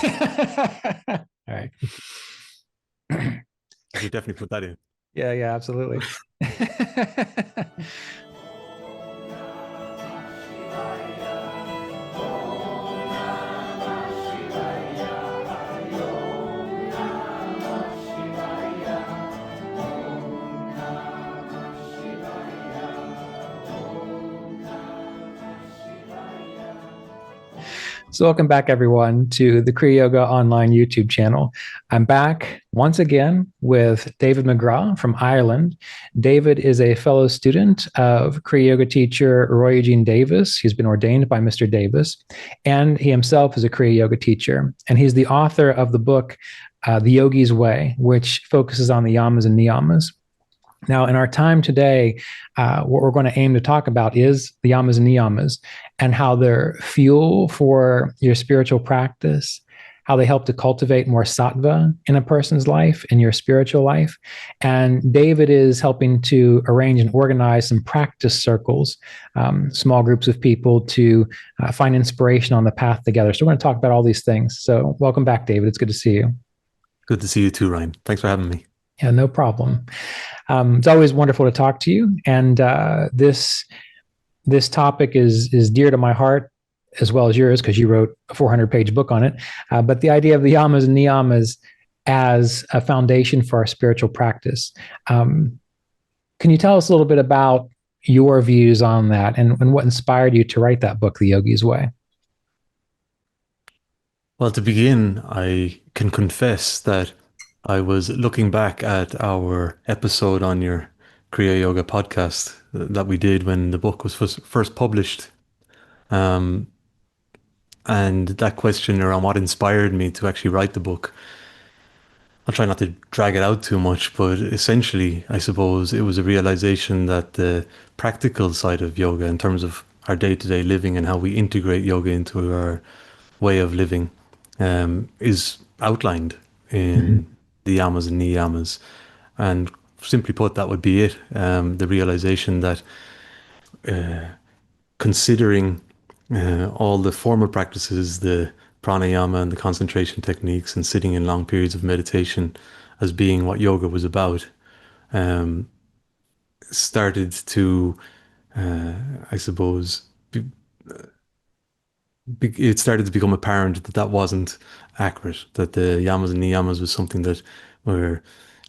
All right. I should definitely put that in. Yeah, yeah, absolutely. So, welcome back, everyone, to the Kriya Yoga online YouTube channel. I'm back once again with David McGrath from Ireland. David is a fellow student of Kriya Yoga teacher Roy Eugene Davis. He's been ordained by Mr. Davis, and he himself is a Kriya Yoga teacher. And he's the author of the book, The Yogis Way, which focuses on the Yamas and Niyamas. Now, in our time today, what we're going to aim to talk about is the Yamas and Niyamas and how they're fuel for your spiritual practice, how they help to cultivate more sattva in a person's life, in your spiritual life. And David is helping to arrange and organize some practice circles, small groups of people to find inspiration on the path together. So we're going to talk about all these things. So welcome back, David. It's good to see you. Good to see you too, Ryan. Thanks for having me. Yeah, no problem. It's always wonderful to talk to you, and this topic is dear to my heart as well as yours because you wrote a 400-page book on it. But the idea of the Yamas and Niyamas as a foundation for our spiritual practice. Can you tell us a little bit about your views on that and what inspired you to write that book, The Yogis Way? Well, to begin, I can confess that I was looking back at our episode on your Kriya Yoga podcast that we did when the book was first published. Um, and that question around what inspired me to actually write the book. I'll try not to drag it out too much, but essentially, I suppose it was a realization that the practical side of yoga, in terms of our day-to-day living and how we integrate yoga into our way of living, is outlined Mm-hmm. in the Yamas and Niyamas. And simply put, that would be it. The realization that considering all the formal practices, the pranayama and the concentration techniques, and sitting in long periods of meditation as being what yoga was about, um, started to, I suppose, it started to become apparent that that wasn't accurate, that the Yamas and Niyamas was something that were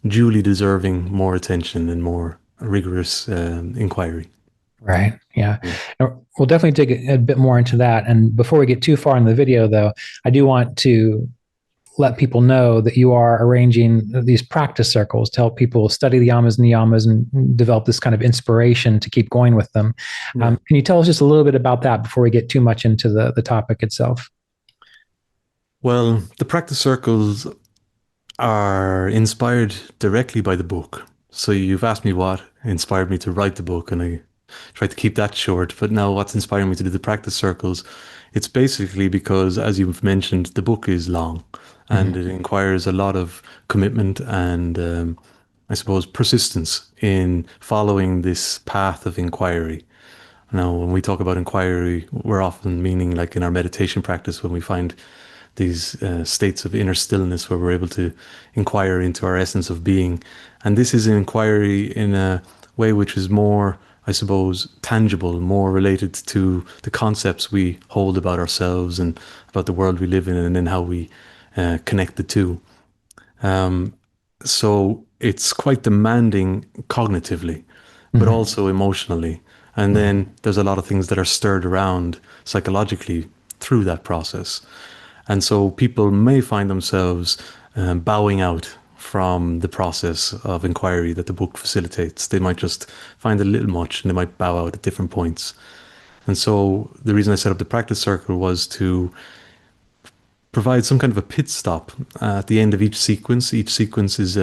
duly deserving more attention and more rigorous inquiry. Right. Yeah. Yeah. Now, we'll definitely dig a bit more into that. And before we get too far in the video, though, I do want to let people know that you are arranging these practice circles to help people study the yamas and niyamas and develop this kind of inspiration to keep going with them. Yeah. Can you tell us just a little bit about that before we get too much into the topic itself? Well, the practice circles are inspired directly by the book. So you've asked me what inspired me to write the book, and I tried to keep that short. But now, what's inspiring me to do the practice circles? It's basically because, as you've mentioned, the book is long and Mm-hmm. it requires a lot of commitment and, I suppose, persistence in following this path of inquiry. Now, when we talk about inquiry, we're often meaning like in our meditation practice when we find these states of inner stillness where we're able to inquire into our essence of being. And this is an inquiry in a way which is more, I suppose, tangible, more related to the concepts we hold about ourselves and about the world we live in, and then how we connect the two. So it's quite demanding cognitively, but Mm-hmm. also emotionally. And then there's a lot of things that are stirred around psychologically through that process. And so people may find themselves bowing out from the process of inquiry that the book facilitates. They might just find it a little much and they might bow out at different points. And so the reason I set up the practice circle was to provide some kind of a pit stop at the end of each sequence. Each sequence is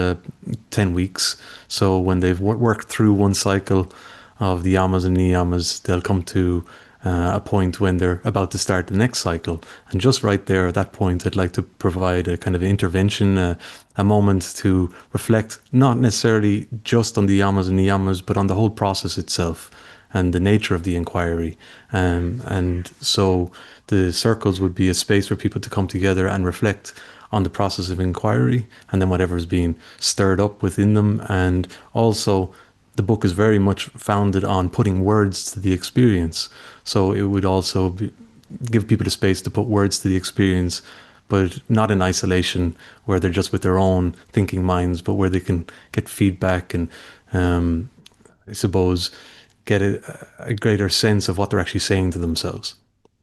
10 weeks. So when they've worked through one cycle of the yamas and niyamas, they'll come to a point when they're about to start the next cycle. And just right there at that point, I'd like to provide a kind of intervention, a moment to reflect, not necessarily just on the yamas and niyamas, but on the whole process itself. and the nature of the inquiry. And so the circles would be a space for people to come together and reflect on the process of inquiry and then whatever is being stirred up within them. And also, the book is very much founded on putting words to the experience. So it would also give people the space to put words to the experience, but not in isolation, where they're just with their own thinking minds, but where they can get feedback and, um, I suppose, get a greater sense of what they're actually saying to themselves.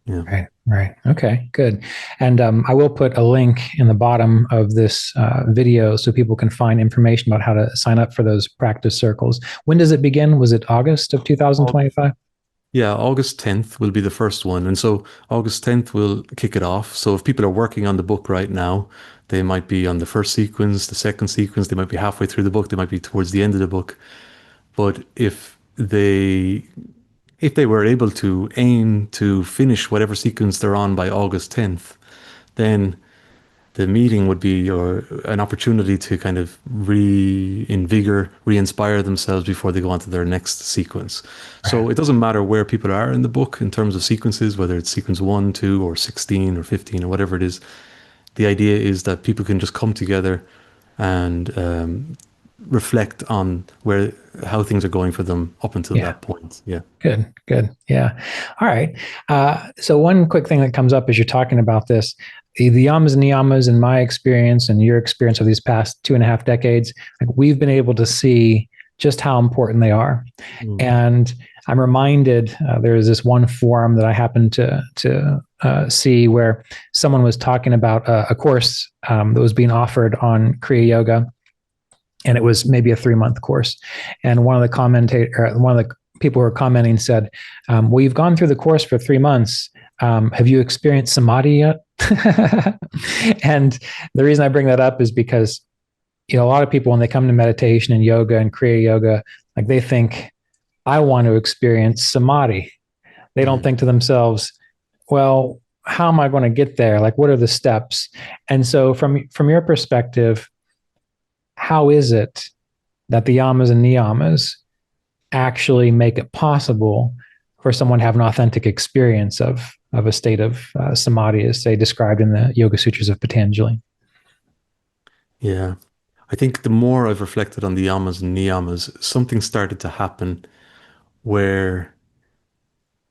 Yeah. Right, right. Okay, good. And I will put a link in the bottom of this video so people can find information about how to sign up for those practice circles. When does it begin? Was it August of 2025? Yeah, August 10th will be the first one. And so August 10th will kick it off. So if people are working on the book right now, they might be on the first sequence, the second sequence, they might be halfway through the book, they might be towards the end of the book. But if they were able to aim to finish whatever sequence they're on by August 10th, then the meeting would be or an opportunity to kind of re-inspire themselves before they go on to their next sequence. Right. So it doesn't matter where people are in the book in terms of sequences, whether it's sequence 1, 2, or 16 or 15 or whatever it is. The idea is that people can just come together and reflect on how things are going for them up until Yeah. that point. Yeah. Good, good. Yeah. All right. So one quick thing that comes up as you're talking about this, the Yamas and Niyamas, in my experience and your experience of these past 2.5 decades, like we've been able to see just how important they are. Mm. And I'm reminded there is this one forum that I happened to see where someone was talking about a course that was being offered on Kriya Yoga, and it was maybe a 3-month course. And one of the people who were commenting said, "Well, you've gone through the course for 3 months. Have you experienced samadhi yet?" And the reason I bring that up is because a lot of people when they come to meditation and yoga and Kriya Yoga, like they think, "I want to experience samadhi." They don't Mm. think to themselves, "Well, how am I going to get there? Like, what are the steps?" And so, from your perspective, how is it that the yamas and niyamas actually make it possible for someone to have an authentic experience of a state of samadhi, as say described in the Yoga Sutras of Patanjali? Yeah. I think the more I've reflected on the yamas and niyamas, something started to happen where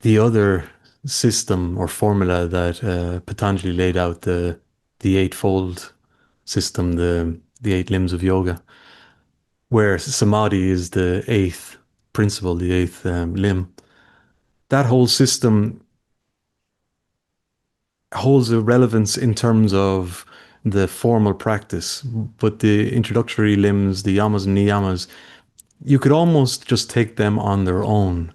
the other system or formula that Patanjali laid out, the eightfold system, the eight limbs of yoga, where samadhi is the eighth principle, the eighth limb. That whole system holds a relevance in terms of the formal practice, but the introductory limbs, the yamas and niyamas, you could almost just take them on their own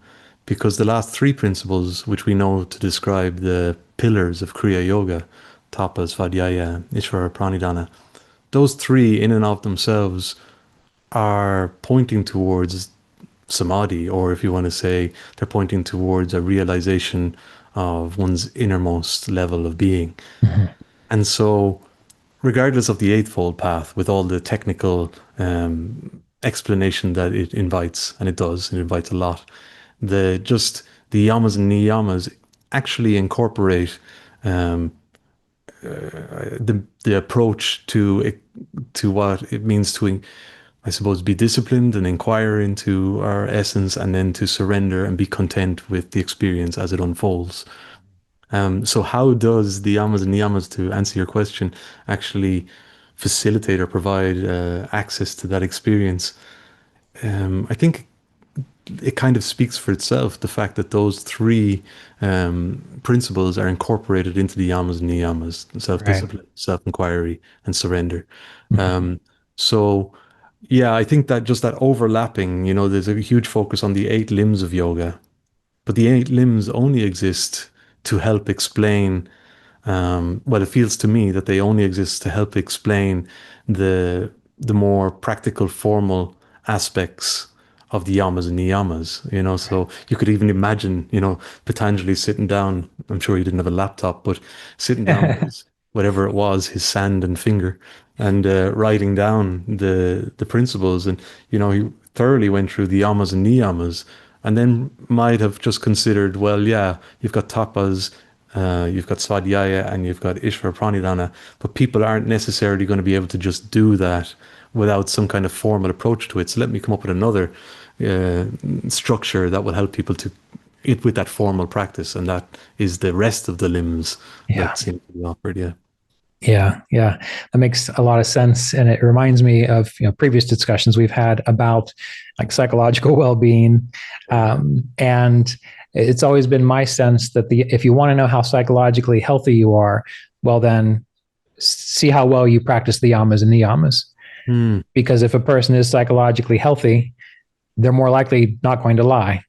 because the last three principles, which we know to describe the pillars of Kriya Yoga, tapas, svadhyaya, ishvara, pranidhana, those three in and of themselves are pointing towards samadhi, or if you want to say, they're pointing towards a realization of one's innermost level of being. Mm-hmm. And so, regardless of the Eightfold Path, with all the technical explanation that it invites, and it invites a lot, the yamas and niyamas actually incorporate um, the approach to what it means to, I suppose, be disciplined and inquire into our essence, and then to surrender and be content with the experience as it unfolds. So how does the yamas and niyamas, to answer your question, actually facilitate or provide access to that experience? I think it kind of speaks for itself, the fact that those three principles are incorporated into the yamas and niyamas: Right. self-discipline, self-inquiry, and surrender. Mm-hmm. Um, so, yeah, I think that just that overlapping, there's a huge focus on the eight limbs of yoga, but the eight limbs only exist to help explain. Well, it feels to me that they only exist to help explain the more practical, formal aspects of the yamas and niyamas. Right. So you could even imagine, Patanjali sitting down. I'm sure he didn't have a laptop, but sitting down with his whatever it was, his sand and finger, and writing down the principles. And he thoroughly went through the yamas and niyamas and then might have just considered, well, yeah, you've got tapas, you've got svadhyaya, and you've got ishvara pranidhana, but people aren't necessarily going to be able to just do that without some kind of formal approach to it. So let me come up with another uh, structure that will help people to it with that formal practice, and that is the rest of the limbs Yeah. that seem to be offered. Yeah. Yeah, yeah, that makes a lot of sense, and it reminds me of previous discussions we've had about like psychological well-being, and it's always been my sense that the if you want to know how psychologically healthy you are, well then see how well you practice the yamas and niyamas. Mm, Because if a person is psychologically healthy, they're more likely not going to lie.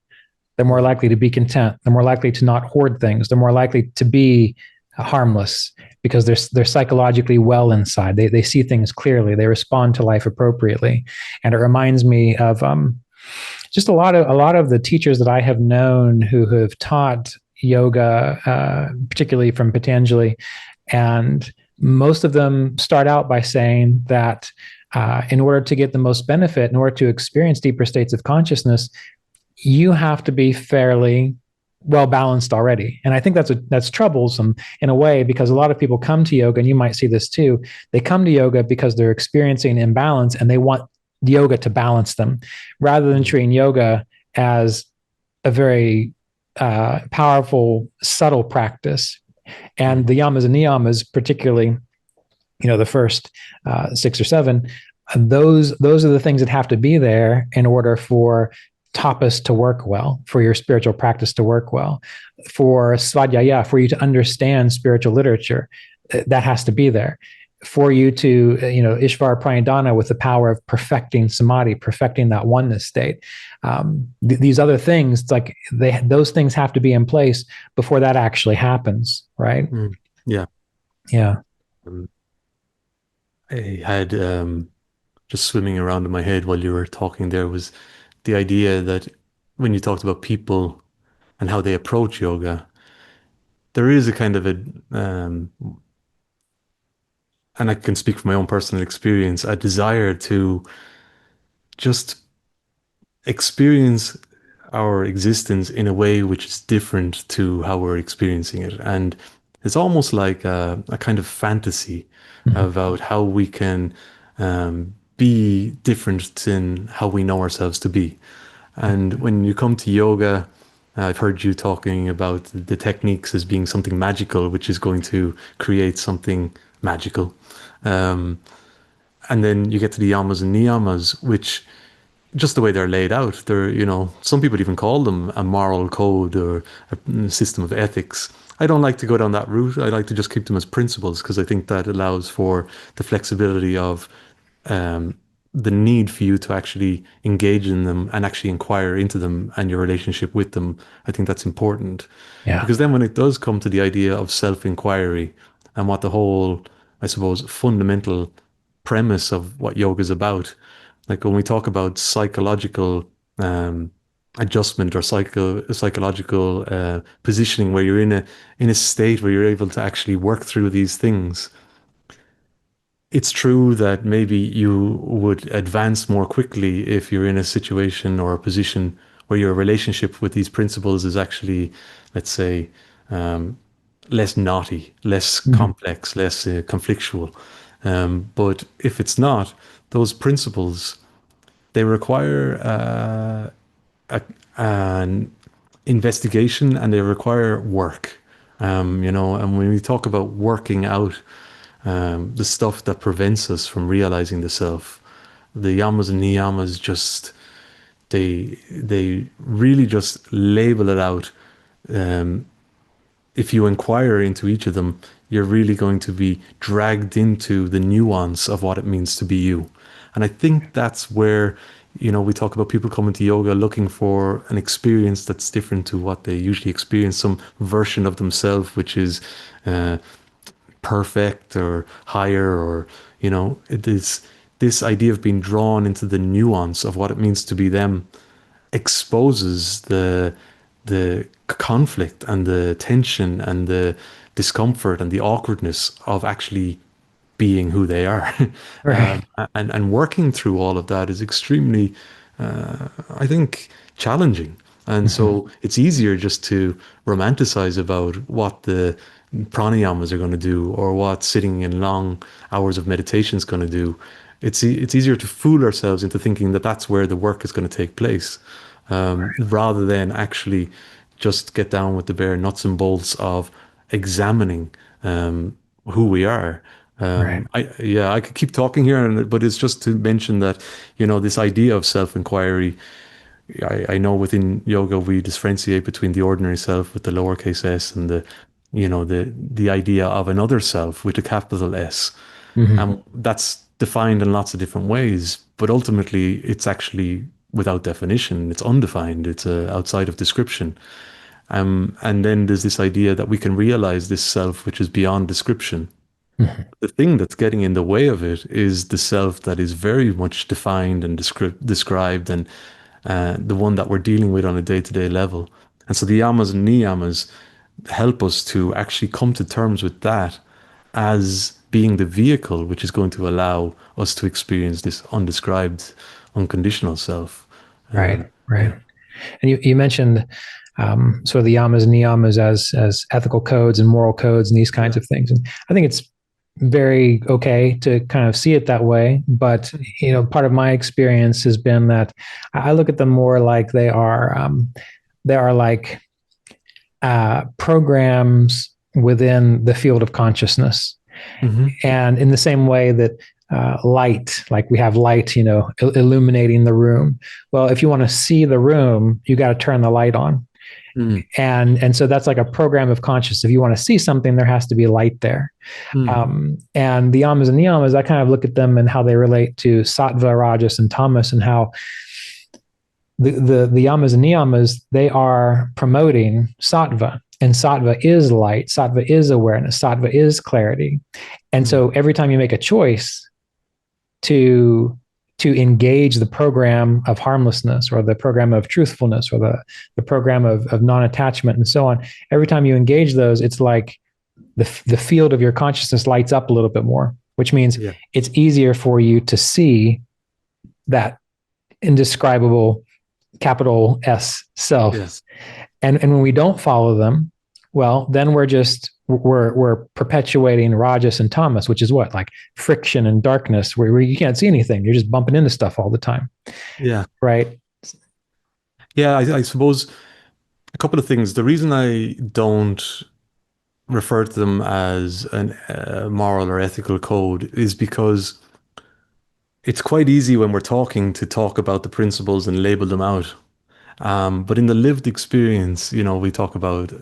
They're more likely to be content. They're more likely to not hoard things. They're more likely to be harmless because they're psychologically well inside. They see things clearly. They respond to life appropriately, and it reminds me of just a lot of the teachers that I have known who have taught yoga, particularly from Patanjali, and most of them start out by saying that in order to get the most benefit, in order to experience deeper states of consciousness, you have to be fairly well balanced already. And I think that's troublesome in a way because a lot of people come to yoga, and you might see this too. They come to yoga because they're experiencing imbalance and they want yoga to balance them, rather than treating yoga as a very powerful, subtle practice. And the yamas and niyamas, particularly, the first 6 or 7, those are the things that have to be there in order for tapas to work well, for your spiritual practice to work well, for svadhyaya, for you to understand spiritual literature. That has to be there for you to, ishvara pranidhana, with the power of perfecting samadhi, perfecting that oneness state. These other things, like those things have to be in place before that actually happens, right? yeah. Yeah. Um, I had just swimming around in my head while you were talking there was the idea that when you talked about people and how they approach yoga, there is a kind of a, and I can speak from my own personal experience, a desire to just experience our existence in a way which is different to how we're experiencing it. And it's almost like a kind of fantasy Mhm. about how we can be different than how we know ourselves to be. And when you come to yoga, I've heard you talking about the techniques as being something magical, which is going to create something magical. Um, and then you get to the yamas and niyamas, which just the way they're laid out, some people even call them a moral code or a system of ethics. I don't like to go down that route. I like to just keep them as principles because I think that allows for the flexibility of um, the need for you to actually engage in them and actually inquire into them and your relationship with them. I think that's important Yeah. because then when it does come to the idea of self-inquiry and what the whole, I suppose, fundamental premise of what yoga is about, like when we talk about psychological um, adjustment or psychological positioning, where you're in a state where you're able to actually work through these things, it's true that maybe you would advance more quickly if you're in a situation or a position where your relationship with these principles is actually, let's say, um, less knotty, less Mhm. complex, less conflictual. But if it's not, those principles, they require an investigation and they require work. And when we talk about working out the stuff that prevents us from realizing the self, the yamas and niyamas just they really just label it out. If you inquire into each of them, you're really going to be dragged into the nuance of what it means to be you. And I think that's where, we talk about people coming to yoga looking for an experience that's different to what they usually experience, some version of themselves, which is uh, perfect or higher, or, it is this idea of being drawn into the nuance of what it means to be them exposes the conflict and the tension and the discomfort and the awkwardness of actually being who they are. Right. And working through all of that is extremely, I think, challenging. And Mhm. so it's easier just to romanticize about what the pranayamas are going to do or what sitting in long hours of meditation is going to do. It's easier to fool ourselves into thinking that that's where the work is going to take place, rather than actually just get down with the bare nuts and bolts of examining who we are. Right. I could keep talking here, but it's just to mention that, this idea of self-inquiry. I know within yoga we differentiate between the ordinary self with the lowercase s and the idea of another self with a capital S, Mhm. and that's defined in lots of different ways. But ultimately, it's actually without definition. It's undefined. It's outside of description. And then there's this idea that we can realize this self which is beyond description. Mhm. The thing that's getting in the way of it is the self that is very much defined and described, and the one that we're dealing with on a day-to-day level. And so the yamas and niyamas help us to actually come to terms with that as being the vehicle which is going to allow us to experience this undescribed, unconditional self. Right. Right. Yeah. And you mentioned sort of the yamas and niyamas as ethical codes and moral codes and these kinds Yeah. of things. And I think it's very okay to kind of see it that way. But part of my experience has been that I look at them more like they are like programs within the field of consciousness. Hmm. And in the same way that light, like we have light, illuminating the room. Well, if you want to see the room, you got to turn the light on. Mm. And so that's like a program of consciousness. If you want to see something, there has to be light there. Mm. And the yamas and niyamas, I kind of look at them and how they relate to sattva, rajas, and tamas, and how the yamas and niyamas, they are promoting sattva. And sattva is light, sattva is awareness, sattva is clarity. And Mm. so every time you make a choice to engage the program of harmlessness or the program of truthfulness or the program of non-attachment and so on, every time you engage those, it's like the field of your consciousness lights up a little bit more, which means Yeah. it's easier for you to see that indescribable capital S self. Yes. And when we don't follow them, well, then we're perpetuating rajas and tamas, which is what, like friction and darkness, where you can't see anything. You're just bumping into stuff all the time, Yeah. right? Yeah. I suppose a couple of things. The reason I don't refer to them as an moral or ethical code is because it's quite easy when we're talking to talk about the principles and label them out. But in the lived experience, we talk about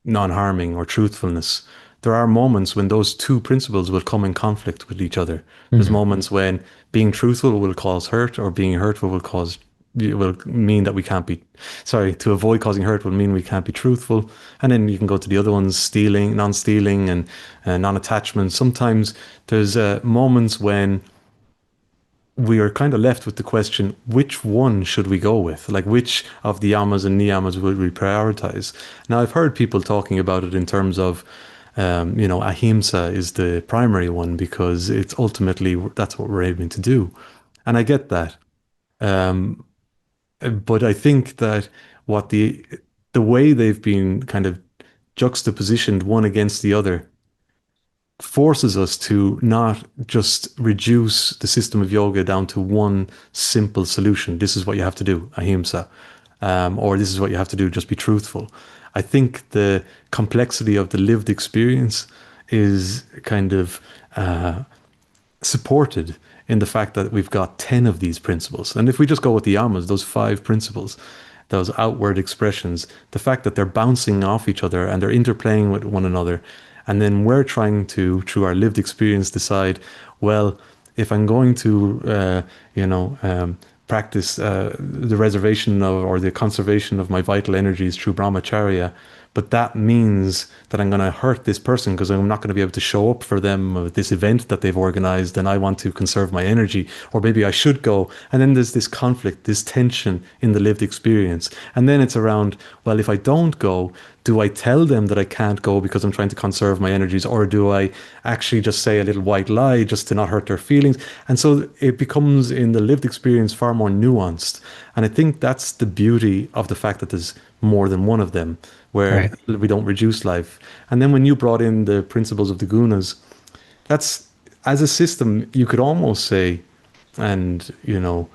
non-harming or truthfulness. There are moments when those two principles will come in conflict with each other. There's Mm-hmm. moments when being truthful will cause hurt, or being hurtful will mean that we can't be, sorry, to avoid causing hurt will mean we can't be truthful. And then you can go to the other ones, stealing, non-stealing, and non-attachment. Sometimes there's moments when we are kind of left with the question, which one should we go with? Like, which of the yamas and niyamas would we prioritize? Now, I've heard people talking about it in terms of, ahimsa is the primary one because it's ultimately that's what we're aiming to do. And I get that. Um, but I think that what the way they've been kind of juxtapositioned one against the other forces us to not just reduce the system of yoga down to one simple solution. This is what you have to do, ahimsa, or this is what you have to do, just be truthful. I think the complexity of the lived experience is kind of supported in the fact that we've got 10 of these principles. And if we just go with the yamas, those five principles, those outward expressions, the fact that they're bouncing off each other and they're interplaying with one another. And then we're trying to, through our lived experience, decide, well, if I'm going to, practice the reservation of or the conservation of my vital energies through brahmacharya, but that means that I'm going to hurt this person because I'm not going to be able to show up for them at this event that they've organized, and I want to conserve my energy, or maybe I should go. And then there's this conflict, this tension in the lived experience. And then it's around, well, if I don't go, do I tell them that I can't go because I'm trying to conserve my energies, or do I actually just say a little white lie just to not hurt their feelings? And so it becomes, in the lived experience, far more nuanced. And I think that's the beauty of the fact that there's more than one of them, where Right. we don't reduce life. And then when you brought in the principles of the gunas, that's, as a system, you could almost say, and I'm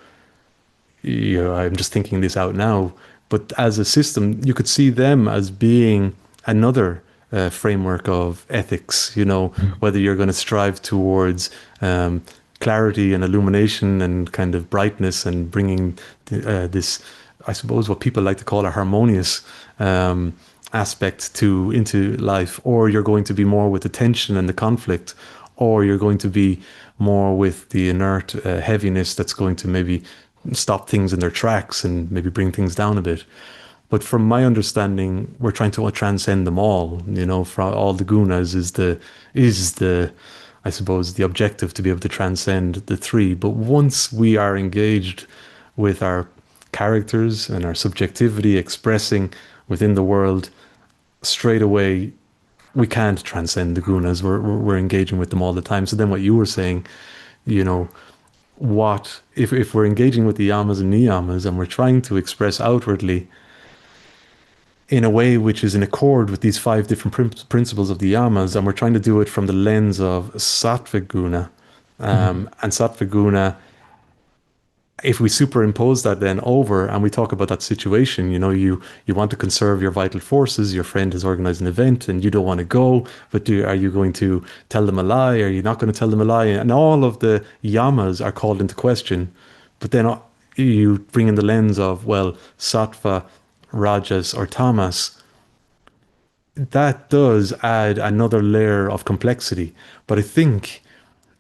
just thinking this out now, but as a system, you could see them as being another framework of ethics. Mm. Whether you're going to strive towards clarity and illumination and kind of brightness and bringing this, I suppose, what people like to call a harmonious aspect to into life, or you're going to be more with the tension and the conflict, or you're going to be more with the inert heaviness that's going to maybe stop things in their tracks and maybe bring things down a bit. But from my understanding, we're trying to transcend them all. For all the gunas is the I suppose the objective, to be able to transcend the three. But once we are engaged with our characters and our subjectivity expressing within the world, straight away we can't transcend the gunas. We're engaging with them all the time. So then what you were saying, you know, what if we're engaging with the yamas and niyamas and we're trying to express outwardly in a way which is in accord with these five different principles of the yamas, and we're trying to do it from the lens of sattvic guna, Mhm. and sattvic guna, if we superimpose that then over and we talk about that situation, you want to conserve your vital forces, your friend has organized an event and you don't want to go, but are you going to tell them a lie? Are you not going to tell them a lie? And all of the yamas are called into question. But then you bring in the lens of, well, sattva, rajas, or tamas. That does add another layer of complexity. But I think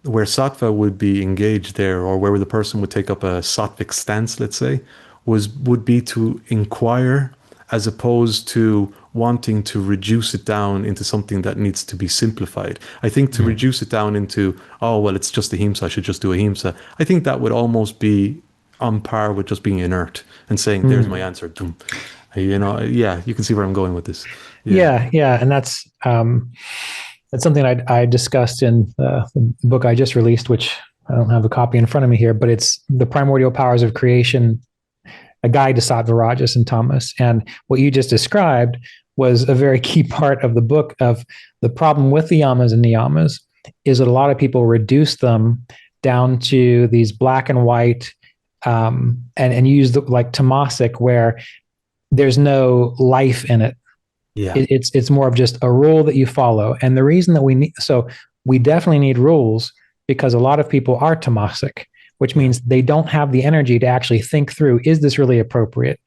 where sattva would be engaged there, or where the person would take up a sattvic stance, let's say, would be to inquire, as opposed to wanting to reduce it down into something that needs to be simplified. I think to Mm. reduce it down into, oh well, it's just ahimsa, I should just do ahimsa. I think that would almost be on par with just being inert and saying, "There's my Mm. answer." Boom. Yeah, you can see where I'm going with this. Yeah, Yeah, yeah, and that's something I discussed in the book I just released, which I don't have a copy in front of me here, but it's the primordial powers of creation, a guide to sattva, rajas, and tamas. And what you just described was a very key part of the book. Of the problem with the yamas and niyamas is that a lot of people reduce them down to these black and white, and use like tamasic, where there's no life in it. yeah, It's more of just a rule that you follow. And the reason that we definitely need rules, because a lot of people are tamasic, which yeah, means they don't have the energy to actually think through, is this really appropriate?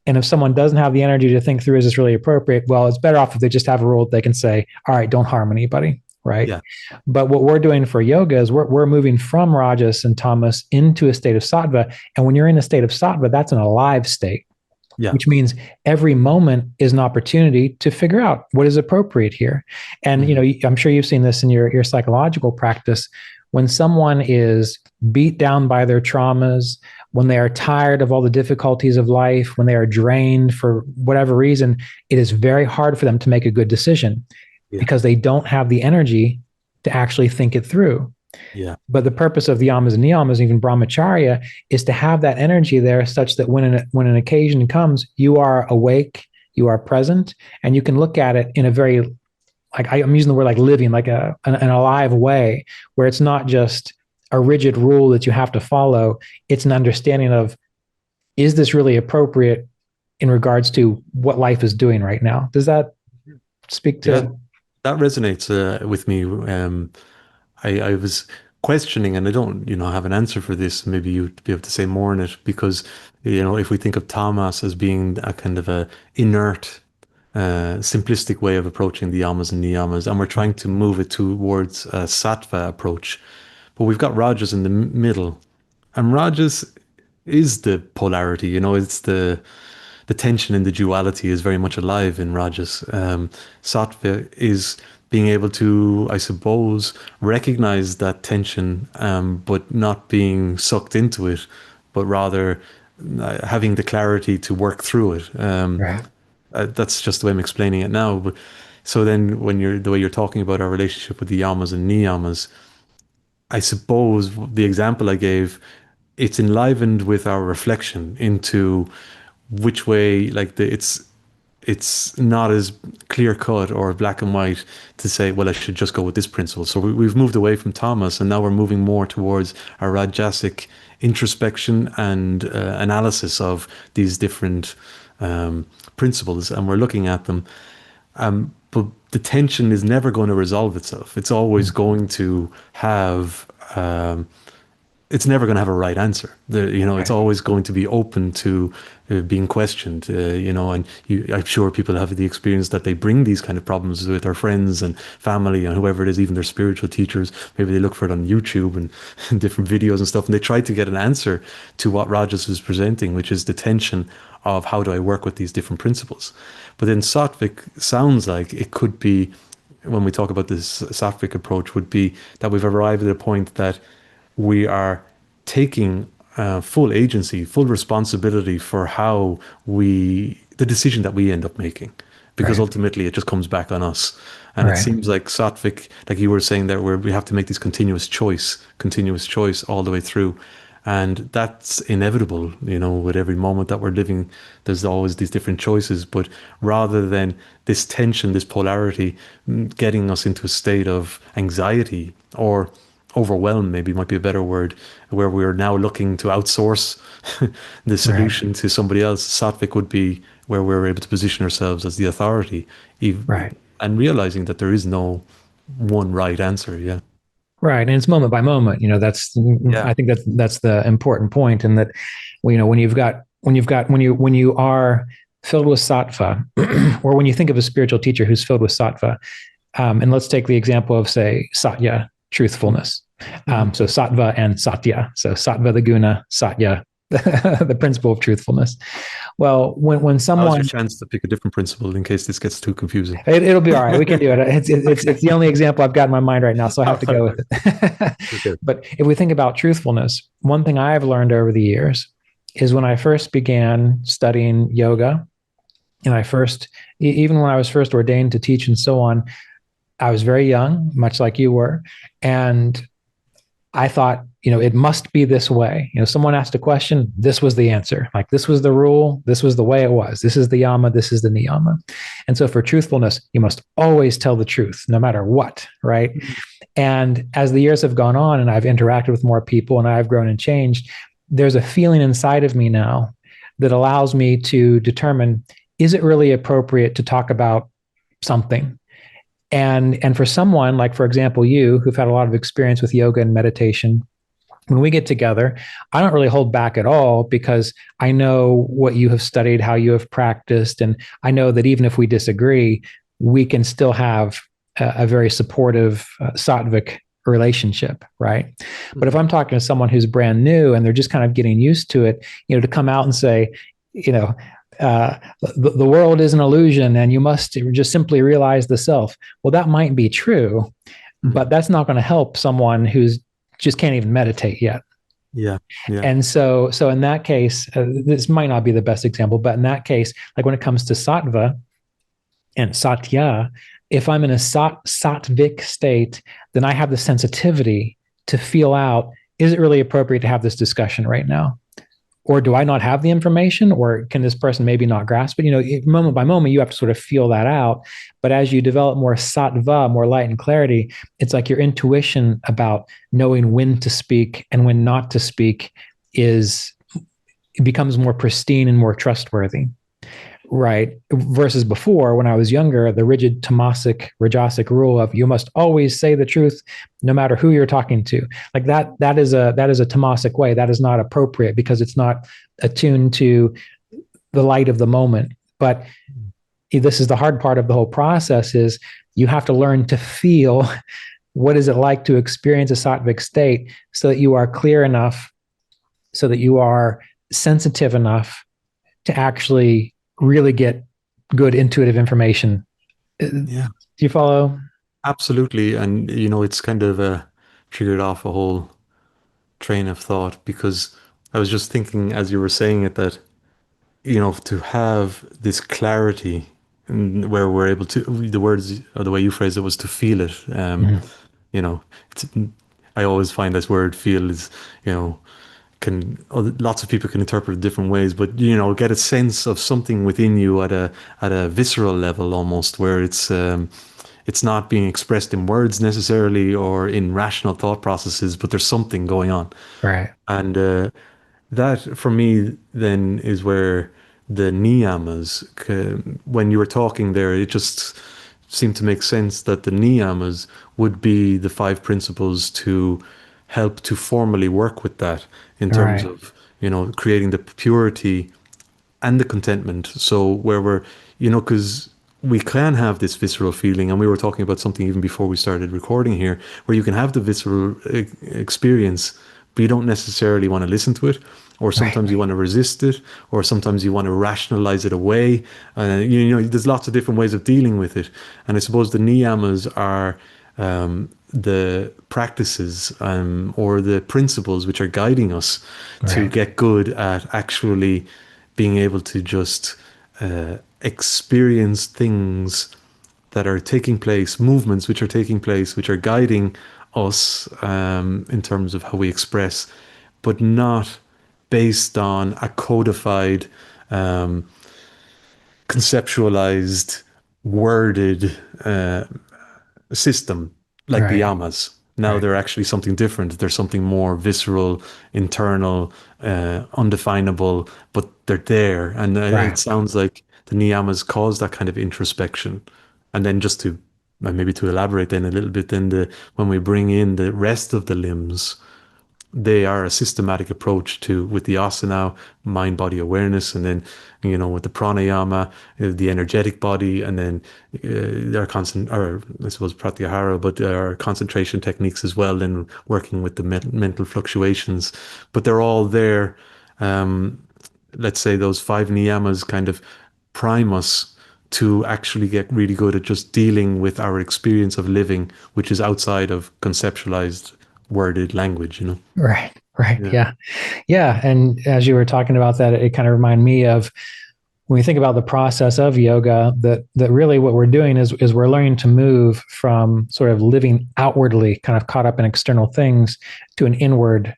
And if someone doesn't have the energy to think through, is this really appropriate? Well, it's better off if they just have a rule that they can say, all right, don't harm anybody. Right. yeah, But what we're doing for yoga is we're moving from rajas and tamas into a state of sattva. And when you're in a state of sattva, that's an alive state, yeah. which means every moment is an opportunity to figure out what is appropriate here. And Mhm. I'm sure you've seen this in your psychological practice. When someone is beat down by their traumas, when they are tired of all the difficulties of life, when they are drained for whatever reason, it is very hard for them to make a good decision Yeah, because they don't have the energy to actually think it through. yeah, But the purpose of the yamas and niyamas, even brahmacharya, is to have that energy there such that when an occasion comes, you are awake, you are present, and you can look at it in a very, like I'm using the word like living, like an alive way, where it's not just a rigid rule that you have to follow. It's an understanding of, is this really appropriate in regards to what life is doing right now? Does that speak yeah. to? That resonates with me. I was questioning, and I don't, have an answer for this. Maybe you'd be able to say more on it, because, if we think of tamas as being a kind of a inert, simplistic way of approaching the yamas and niyamas, and we're trying to move it towards a sattva approach, but we've got rajas in the middle, and rajas is the polarity. It's the tension in the duality is very much alive in Rajas. Sattva is being able to, I suppose, recognize that tension, but not being sucked into it, but rather having the clarity to work through it. Right. That's just the way I'm explaining it now. But so then, when you're the way you're talking about our relationship with the Yamas and Niyamas, I suppose the example I gave, it's enlivened with our reflection into which way, like it's not as clear cut or black and white to say, well, I should just go with this principle. So we've moved away from Thomas, and now we're moving more towards our Rajasic introspection and analysis of these different principles, and we're looking at them. But the tension is never going to resolve itself. It's always going to have it's never going to have a right answer. It's Right. always going to be open to being questioned. And I'm sure people have the experience that they bring these kind of problems with their friends and family and whoever it is, even their spiritual teachers. Maybe they look for it on YouTube and different videos and stuff, and they try to get an answer to what Rajas is presenting, which is the tension of how do I work with these different principles. But then Sattvic sounds like it could be, when we talk about this Sattvic approach, would be that we've arrived at a point that we are taking full agency, full responsibility for the decision that we end up making, because Right. ultimately it just comes back on us. And it Right. seems like Sattvic, like you were saying there, where we have to make this continuous choice all the way through. And that's inevitable, with every moment that we're living, there's always these different choices. But rather than this tension, this polarity, getting us into a state of anxiety or overwhelm, maybe might be a better word, where we're now looking to outsource the Right. solution to somebody else. Sattvic would be where we're able to position ourselves as the authority, Right. and realizing that there is no one right answer. Yeah. Right. And it's moment by moment. That's Yeah. I think that's the important point. And that, when you are filled with sattva, or when you think of a spiritual teacher who's filled with sattva, and let's take the example of, say, satya, truthfulness. Mhm. So sattva and satya. So sattva, the guna; satya, the principle of truthfulness. Well, when Now's your someone, chance to pick a different principle in case this gets too confusing. it'll be all right. We can do it. It's the only example I've got in my mind right now, so I have to go with it. Okay. But if we think about truthfulness, one thing I've learned over the years is when I first began studying yoga, and even when I was first ordained to teach and so on, I was very young, much like you were, and I thought, it must be this way. Someone asked a question, this was the answer. Like, this was the rule, this was the way it was. This is the yama, this is the niyama. And so for truthfulness, you must always tell the truth, no matter what, right? And as the years have gone on and I've interacted with more people and I've grown and changed, there's a feeling inside of me now that allows me to determine, is it really appropriate to talk about something? And for someone like, for example, you, who've had a lot of experience with yoga and meditation, when we get together, I don't really hold back at all, because I know what you have studied, how you have practiced, and I know that even if we disagree, we can still have a very supportive sattvic relationship, right? But if I'm talking to someone who's brand new and they're just kind of getting used to it, to come out and say, you know, the world is an illusion and you must just simply realize the self. Well, that might be true, but that's not going to help someone who's just can't even meditate yet. Yeah, yeah. And so in that case, this might not be the best example, but in that case, like when it comes to sattva and satya, if I'm in a sattvic state, then I have the sensitivity to feel out, is it really appropriate to have this discussion right now? Or do I not have the information? Or can this person maybe not grasp it? Moment by moment, you have to sort of feel that out. But as you develop more sattva, more light and clarity, it's like your intuition about knowing when to speak and when not to speak it becomes more pristine and more trustworthy. Right. Versus before, when I was younger, the rigid tamasic, rajasic rule of you must always say the truth, no matter who you're talking to. Like that is a tamasic way. That is not appropriate because it's not attuned to the light of the moment. But this is the hard part of the whole process is you have to learn to feel what is it like to experience a sattvic state so that you are clear enough, so that you are sensitive enough to actually really get good intuitive information. Do Yeah, you follow? absolutely. And, it's kind of triggered off a whole train of thought because I was just thinking as you were saying it that, to have this clarity and where we're able to, the words or the way you phrased it was to feel it. Mhm. You know, it's, I always find this word feel is, you know, lots of people can interpret it different ways, but get a sense of something within you at a visceral level almost, where it's not being expressed in words necessarily or in rational thought processes, but there's something going on. Right. And that for me then is where the niyamas, when you were talking there, it just seemed to make sense that the niyamas would be the five principles to help to formally work with that in terms Right. of, creating the purity and the contentment. So where we're, because we can have this visceral feeling, and we were talking about something even before we started recording here, where you can have the visceral experience, but you don't necessarily want to listen to it, or Right. sometimes you want to resist it, or sometimes you want to rationalize it away. There's lots of different ways of dealing with it. And I suppose the niyamas are the practices or the principles which are guiding us to Right. get good at actually being able to just experience things that are taking place, movements which are taking place, which are guiding us in terms of how we express, but not based on a codified, conceptualized, worded system like the Right. Yamas. Now Right. they're actually something different. They're something more visceral, internal, undefinable, but they're there. And it Right. sounds like the Niyamas cause that kind of introspection. And then just to maybe to elaborate then a little bit, then when we bring in the rest of the limbs, they are a systematic approach to with the asana, mind body awareness, and then with the pranayama, the energetic body, and then their constant, or I suppose pratyahara, but there are concentration techniques as well, and working with the mental fluctuations. But they're all there. Let's say those five niyamas kind of prime us to actually get really good at just dealing with our experience of living, which is outside of conceptualized worded language. Right. Right. Yeah. Yeah. Yeah. And as you were talking about that, it kind of reminded me of when we think about the process of yoga, that really what we're doing is we're learning to move from sort of living outwardly, kind of caught up in external things, to an inward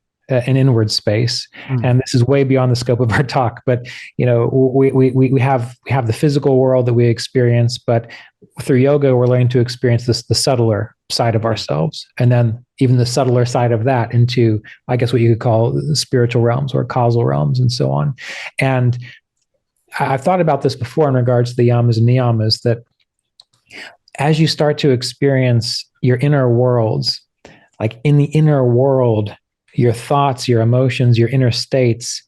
space. Mm. And this is way beyond the scope of our talk, but we have the physical world that we experience, but through yoga we're learning to experience the subtler side of Yeah. ourselves, and then even the subtler side of that into, I guess, what you could call spiritual realms or causal realms and so on. And I've thought about this before in regards to the yamas and niyamas, that as you start to experience your inner worlds, like in the inner world, your thoughts, your emotions, your inner states,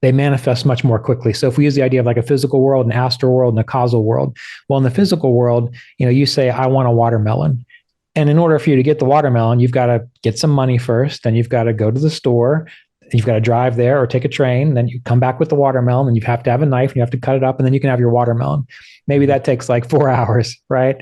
they manifest much more quickly. So if we use the idea of like a physical world, an astral world, and a causal world, well, in the physical world, you say, I want a watermelon. And in order for you to get the watermelon, you've got to get some money first, then you've got to go to the store, you've got to drive there or take a train, then you come back with the watermelon, and you have to have a knife and you have to cut it up, and then you can have your watermelon. Maybe that takes like 4 hours, right?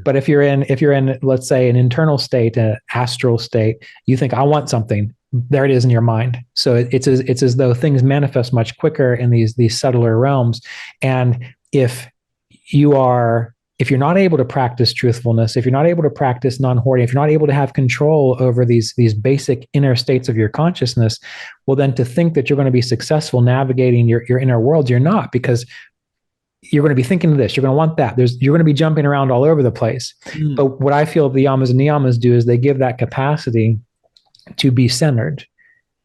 But if you're in, let's say, an internal state, an astral state, you think, I want something. There it is in your mind. So it's as though things manifest much quicker in these subtler realms. And if you are if you're not able to practice truthfulness, if you're not able to practice non-hoarding, if you're not able to have control over these basic inner states of your consciousness, well, then to think that you're going to be successful navigating your inner world, you're not, because you're going to be thinking of this, you're going to want that. You're going to be jumping around all over the place. Mm. But what I feel the Yamas and Niyamas do is they give that capacity to be centered,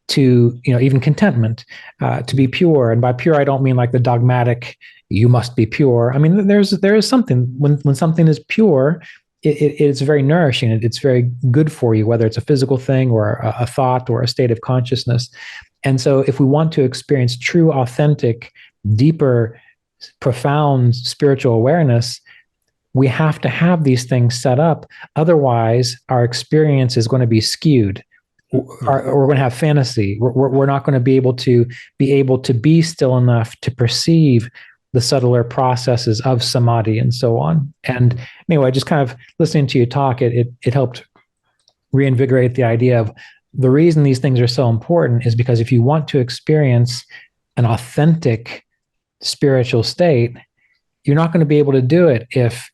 to even contentment, to be pure. And by pure, I don't mean like the dogmatic you must be pure. I mean, there is something when something is pure, it's very nourishing. It's very good for you, whether it's a physical thing or a thought or a state of consciousness. And so if we want to experience true, authentic, deeper, profound spiritual awareness, we have to have these things set up. Otherwise, our experience is going to be skewed. We're going to have fantasy. We're not going to be able to be still enough to perceive the subtler processes of samadhi and so on. And anyway, just kind of listening to you talk, it helped reinvigorate the idea of the reason these things are so important is because if you want to experience an authentic spiritual state, you're not going to be able to do it if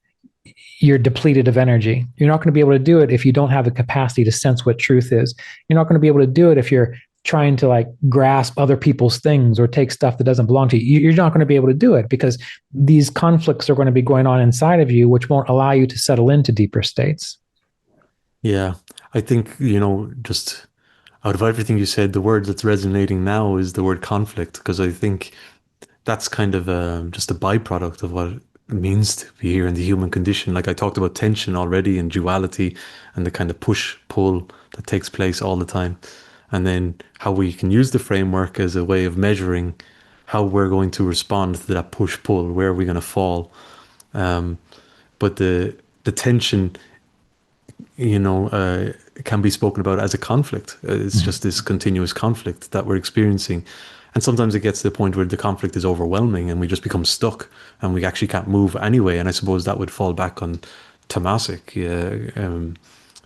you're depleted of energy. You're not going to be able to do it if you don't have the capacity to sense what truth is. You're not going to be able to do it if you're trying to like grasp other people's things or take stuff that doesn't belong to you. You're not going to be able to do it because these conflicts are going to be going on inside of you, which won't allow you to settle into deeper states. Yeah. I think, just out of everything you said, the word that's resonating now is the word conflict, because I think that's kind of just a byproduct of what it means to be here in the human condition. Like I talked about tension already and duality and the kind of push pull that takes place all the time. And then how we can use the framework as a way of measuring how we're going to respond to that push pull, where are we going to fall. Um, but the tension, can be spoken about as a conflict. It's just this continuous conflict that we're experiencing. And sometimes it gets to the point where the conflict is overwhelming and we just become stuck and we actually can't move anyway. And I suppose that would fall back on tamasic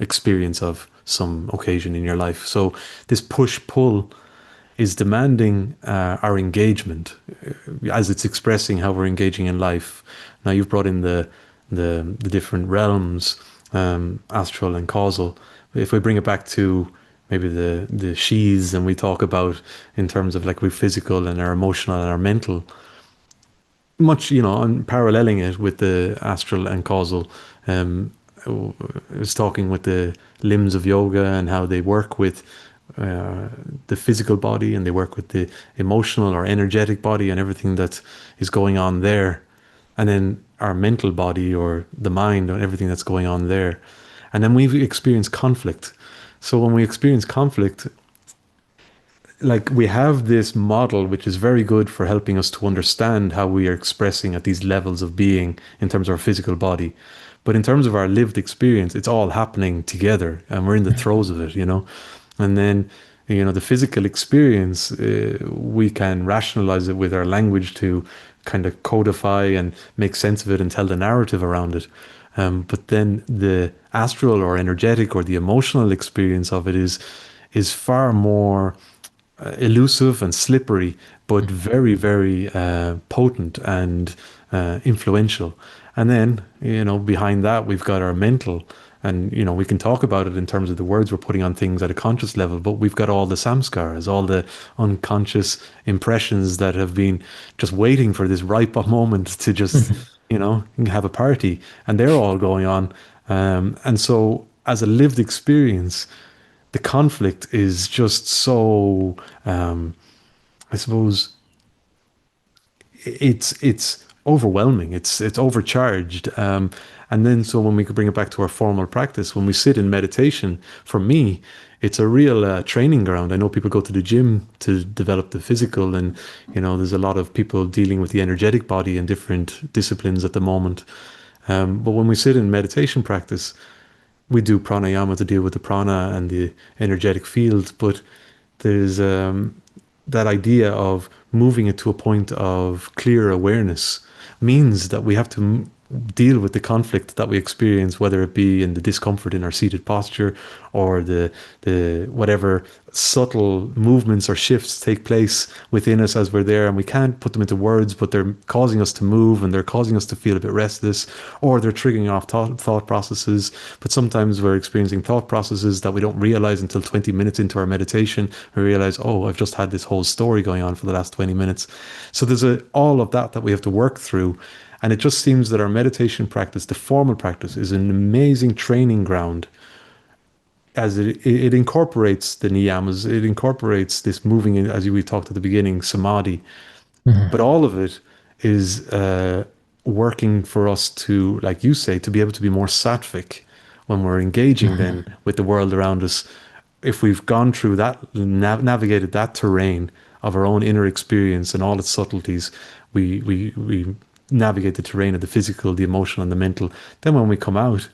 experience of some occasion in your life. So this push-pull is demanding our engagement as it's expressing how we're engaging in life. Now you've brought in the different realms, astral and causal. If we bring it back to maybe the sheaths and we talk about in terms of like we're physical and our emotional and our mental, much, and paralleling it with the astral and causal, I was talking with the limbs of yoga and how they work with the physical body and they work with the emotional or energetic body and everything that is going on there. And then our mental body or the mind and everything that's going on there. And then we experience conflict. So when we experience conflict, like we have this model which is very good for helping us to understand how we are expressing at these levels of being in terms of our physical body. But in terms of our lived experience, it's all happening together and we're in the throes of it, And then, the physical experience, we can rationalize it with our language to kind of codify and make sense of it and tell the narrative around it. But then the astral or energetic or the emotional experience of it is far more elusive and slippery, but very, very potent and influential. And then, behind that, we've got our mental. And, we can talk about it in terms of the words we're putting on things at a conscious level, but we've got all the samskaras, all the unconscious impressions that have been just waiting for this ripe moment to just, have a party. And they're all going on. And so as a lived experience, the conflict is just so, I suppose, it's overwhelming. It's overcharged. And then so when we could bring it back to our formal practice, when we sit in meditation, for me, it's a real training ground. I know people go to the gym to develop the physical, and there's a lot of people dealing with the energetic body in different disciplines at the moment. But when we sit in meditation practice, we do pranayama to deal with the prana and the energetic field, but there's that idea of moving it to a point of clear awareness means that we have to deal with the conflict that we experience, whether it be in the discomfort in our seated posture or the whatever subtle movements or shifts take place within us as we're there, and we can't put them into words, but they're causing us to move and they're causing us to feel a bit restless, or they're triggering off thought processes. But sometimes we're experiencing thought processes that we don't realize until 20 minutes into our meditation. We realize, oh, I've just had this whole story going on for the last 20 minutes. So there's all of that we have to work through. And it just seems that our meditation practice, the formal practice, is an amazing training ground, as it incorporates the niyamas, it incorporates this moving, in, as we talked at the beginning, samadhi. But all of it is working for us to, like you say, to be able to be more sattvic when we're engaging then with the world around us. If we've gone through that, navigated that terrain of our own inner experience and all its subtleties, we navigate the terrain of the physical, the emotional, and the mental. Then when we come out,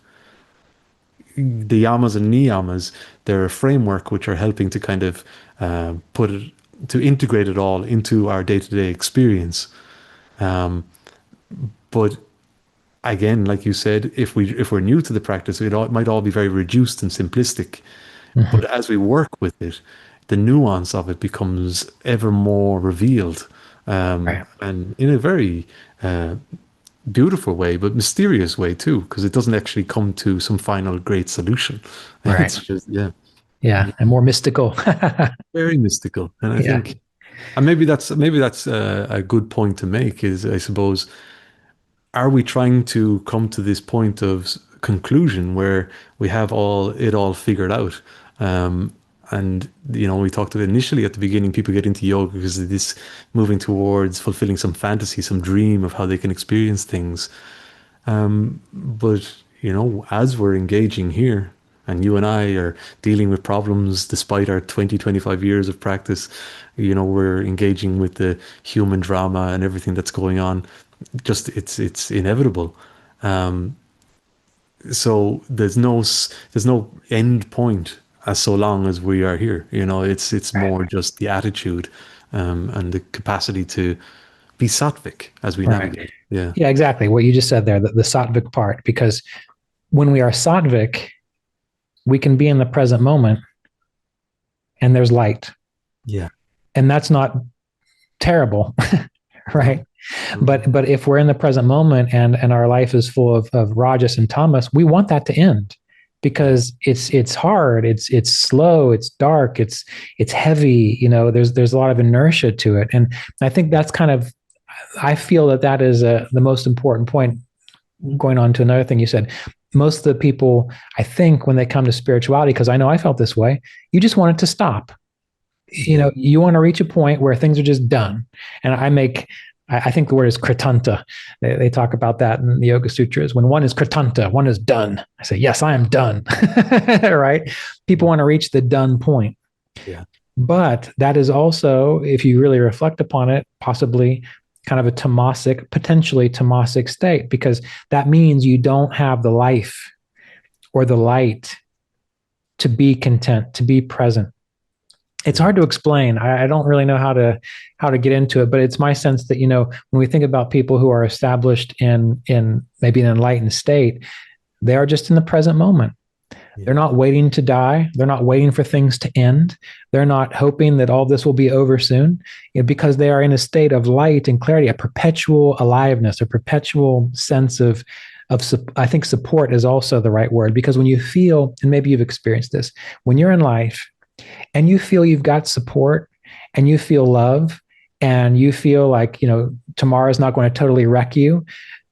the yamas and niyamas, they're a framework which are helping to kind of to integrate it all into our day-to-day experience. But again, like you said, if we're new to the practice, it might all be very reduced and simplistic. Mhm. But as we work with it, the nuance of it becomes ever more revealed, Right. and in a very beautiful way, but mysterious way too, because it doesn't actually come to some final great solution. Right. It's just, yeah, Yeah. And more mystical. very mystical. And I Yeah. think, and maybe that's a good point to make is, I suppose, are we trying to come to this point of conclusion where we have all figured out? And we talked about initially at the beginning, people get into yoga because of this moving towards fulfilling some fantasy, some dream of how they can experience things. But as we're engaging here, and you and I are dealing with problems despite our 20, 25 years of practice, we're engaging with the human drama and everything that's going on. Just it's inevitable. So there's no end point as so long as we are here. It's Right. more just the attitude, and the capacity to be sattvic as we Right. navigate. Yeah. Yeah, exactly. What you just said there, the sattvic part, because when we are sattvic, we can be in the present moment and there's light. Yeah. And that's not terrible, No. right? But if we're in the present moment and our life is full of rajas and tamas, we want that to end Yeah. because it's hard, it's slow, it's dark, it's heavy. There's a lot of inertia to it, and I think that's kind of, I feel that is the most important point. Going on to another thing you said, most of the people, I think, when they come to spirituality, because I know I felt this way, you just want it to stop. Yeah. You want to reach a point where things are just done. And I think the word is kritanta. They talk about that in the Yoga Sutras. When one is kritanta, one is done. I say, yes, I am done. Right? People want to reach the done point. Yeah. But that is also, if you really reflect upon it, possibly kind of a tamasic, potentially tamasic state, because that means you don't have the life or the light to be content, to be present. It's Yeah. hard to explain. I don't really know how to get into it, but it's my sense that when we think about people who are established in maybe an enlightened state, they are just in the present moment. They're Yeah. not waiting to die. They're not waiting for things to end. They're not hoping that all this will be over soon, because they are in a state of light and clarity, a perpetual aliveness, a perpetual sense of I think support is also the right word, because when you feel, and maybe you've experienced this, when you're in life and you feel you've got support and you feel love and you feel like, tomorrow's not going to totally wreck you.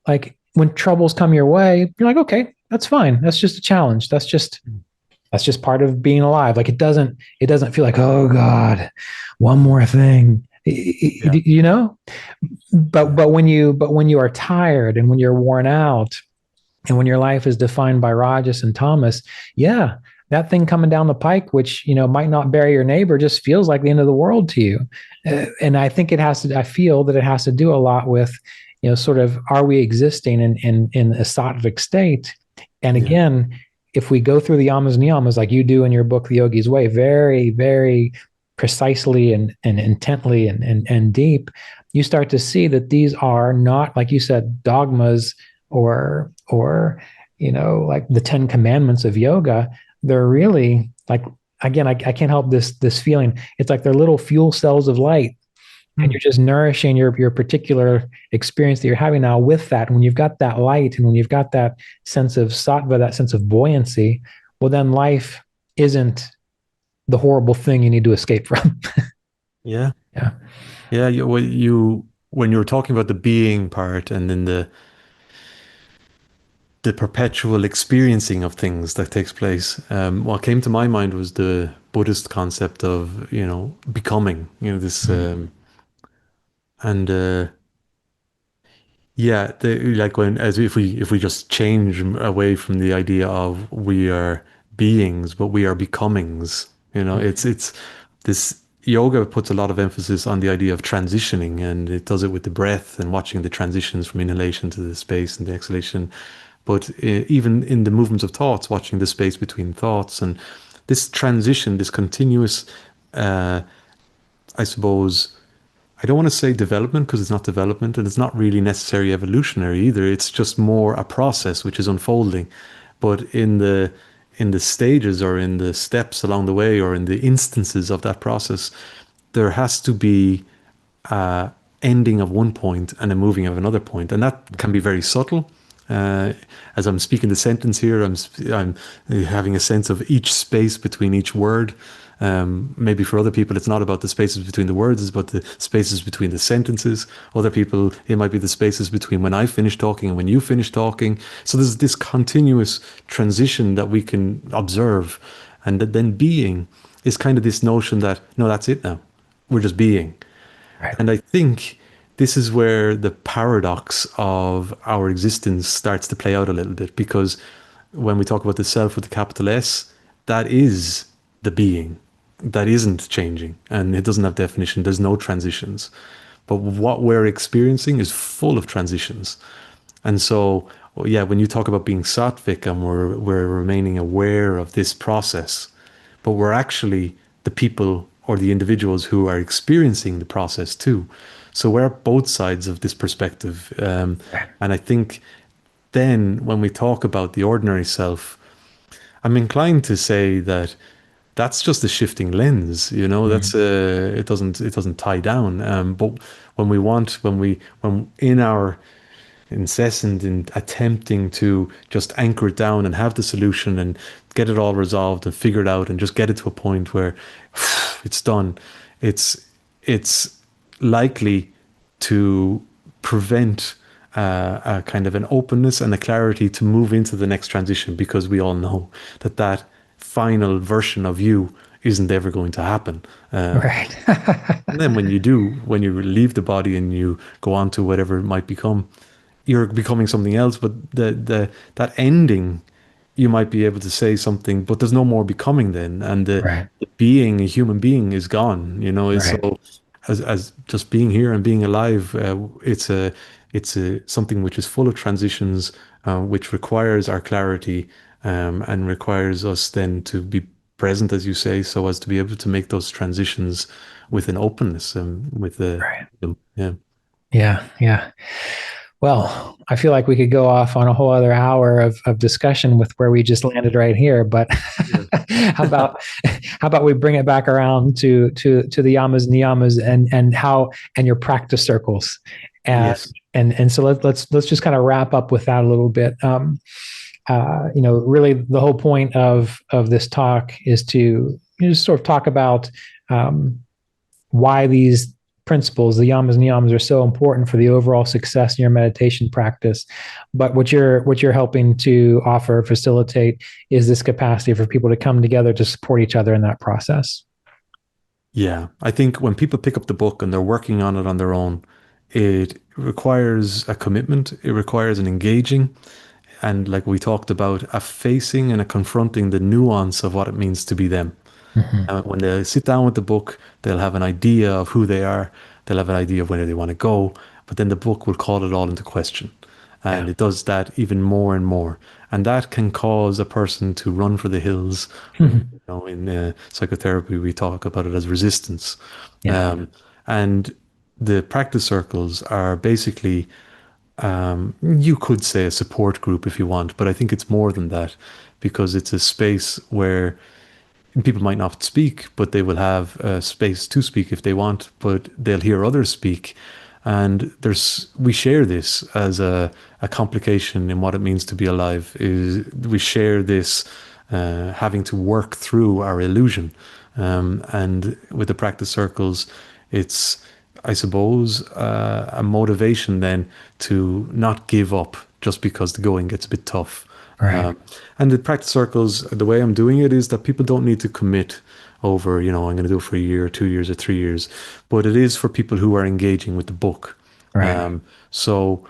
Like when troubles come your way, you're like, okay, that's fine. That's just a challenge. That's just part of being alive. Like it doesn't feel like, oh God, one more thing. Yeah. But Yeah. when you are tired and when you're worn out and when your life is defined by Rajas and Tamas, yeah, that thing coming down the pike, which might not bury your neighbor, just feels like the end of the world to you. And I think it has to. I feel that it has to do a lot with, sort of, are we existing in a sattvic state? And Yeah. again, if we go through the Yamas and Niyamas like you do in your book, The Yogis Way, very, very precisely and intently and deep, you start to see that these are not, like you said, dogmas or like the 10 commandments of yoga. They're really like, again, I can't help this feeling. It's like they're little fuel cells of light, and you're Mm. just nourishing your particular experience that you're having now with that. And when you've got that light and when you've got that sense of sattva, that sense of buoyancy, well, then life isn't the horrible thing you need to escape from. Yeah. Yeah. Yeah. When you were talking about the being part and then the perpetual experiencing of things that takes place, what came to my mind was the Buddhist concept of, becoming, this, and yeah, like when, as if we just change away from the idea of we are beings, but we are becomings. It's this yoga puts a lot of emphasis on the idea of transitioning, and it does it with the breath and watching the transitions from inhalation to the space and the exhalation. But even in the movements of thoughts, watching the space between thoughts and this transition, this continuous, I suppose, I don't want to say development because it's not development and it's not really necessarily evolutionary either. It's just more a process which is unfolding. But in the stages or in the steps along the way or in the instances of that process, there has to be a ending of one point and a moving of another point, and that can be very subtle. Uh, as I'm speaking the sentence here, I'm having a sense of each space between each word. Maybe for other people, it's not about the spaces between the words, it's about the spaces between the sentences. Other people, it might be the spaces between when I finish talking and when you finish talking. So there's this continuous transition that we can observe. And that then being is kind of this notion that, no, that's it now. We're just being. Right. And I think this is where the paradox of our existence starts to play out a little bit because when we talk about the self with the capital S, that is the being. That isn't changing and it doesn't have definition. There's no transitions. But what we're experiencing is full of transitions. And so, yeah, when you talk about being sattvic and we're remaining aware of this process, but we're actually the people or the individuals who are experiencing the process too. So we're at both sides of this perspective. Right. And I think then when we talk about the ordinary self, I'm inclined to say that that's just a shifting lens, you know, Mhm. that's it doesn't tie down. But when in our incessant in attempting to just anchor it down and have the solution and get it all resolved and figure it out and just get it to a point where it's done, it's it's likely to prevent a kind of an openness and a clarity to move into the next transition because we all know that that final version of you isn't ever going to happen. Right. And then when you do, when you leave the body and you go on to whatever it might become, you're becoming something else. But the that ending, you might be able to say something, but there's no more becoming then, and Right. the being a human being is gone. You know, Right. so as just being here and being alive, it's a something which is full of transitions, which requires our clarity, and requires us then to be present, as you say, so as to be able to make those transitions with an openness and with Right. yeah. Yeah. Yeah. Well, I feel like we could go off on a whole other hour of discussion with where we just landed right here. But Yeah. how about how about we bring it back around to the Yamas and Niyamas and how and your practice circles, and Yes. and so let's just kind of wrap up with that a little bit. Really the whole point of this talk is to just sort of talk about um, why these principles, the yamas and yamas, are so important for the overall success in your meditation practice. But what you're helping to offer, facilitate, is this capacity for people to come together to support each other in that process. Yeah, I think when people pick up the book and they're working on it on their own, it requires a commitment. It requires an engaging, and like we talked about, a facing and a confronting the nuance of what it means to be them. Mm-hmm. When they sit down with the book, they'll have an idea of who they are. They'll have an idea of where they want to go, but then the book will call it all into question. And Yeah. it does that even more and more. And that can cause a person to run for the hills. Mm-hmm. In psychotherapy, we talk about it as resistance. Yeah. And the practice circles are basically, you could say a support group if you want, but I think it's more than that because it's a space where people might not speak, but they will have a space to speak if they want, but they'll hear others speak. And we share this as a complication in what it means to be alive is we share this having to work through our illusion. And with the practice circles, it's, I suppose, a motivation then to not give up just because the going gets a bit tough. Right. Um, and the practice circles, the way I'm doing it is that people don't need to commit over, I'm going to do it for a year, or 2 years, or 3 years. But it is for people who are engaging with the book. Right. So,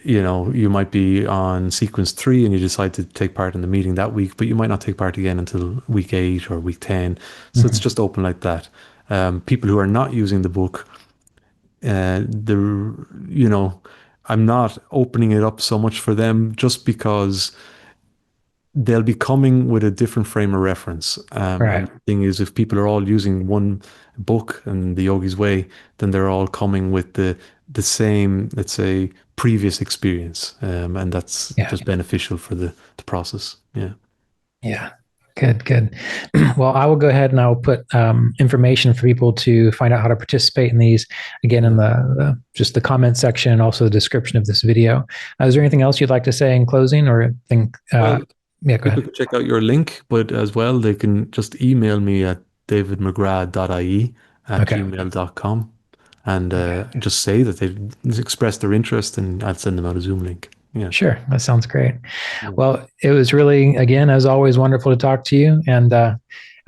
you might be on sequence 3 and you decide to take part in the meeting that week, but you might not take part again until week 8 or week 10. So it's Mm-hmm. just open like that. People who are not using the book, the, you know, I'm not opening it up so much for them just because they'll be coming with a different frame of reference. And Right. the thing is, if people are all using one book and the Yogi's Way, then they're all coming with the same, let's say, previous experience, and that's Yeah. just beneficial for the process. Yeah. Yeah. Good, good. Well, I will go ahead and I will put information for people to find out how to participate in these again in Yeah. the just the comment section and also the description of this video. Is there anything else you'd like to say in closing or think? Well, Yeah, go people ahead. can check out your link, but as well, they can just email me at Okay. davidmcgrath.ie@gmail.com and Okay. just say that they've expressed their interest, and I'll send them out a Zoom link. Yeah. Sure. That sounds great. Yeah. Well, it was really, again, as always, wonderful to talk to you. And I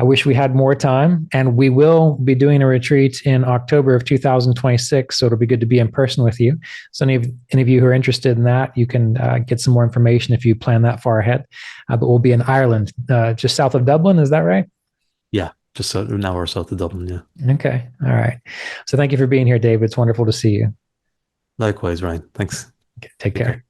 wish we had more time. And we will be doing a retreat in October of 2026. So it'll be good to be in person with you. So any of you who are interested in that, you can get some more information if you plan that far ahead. But we'll be in Ireland, just south of Dublin. Is that right? Yeah. Just an hour south of Dublin. Yeah. Okay. All right. So thank you for being here, David. It's wonderful to see you. Likewise, Ryan. Thanks. Okay, take Take care. care.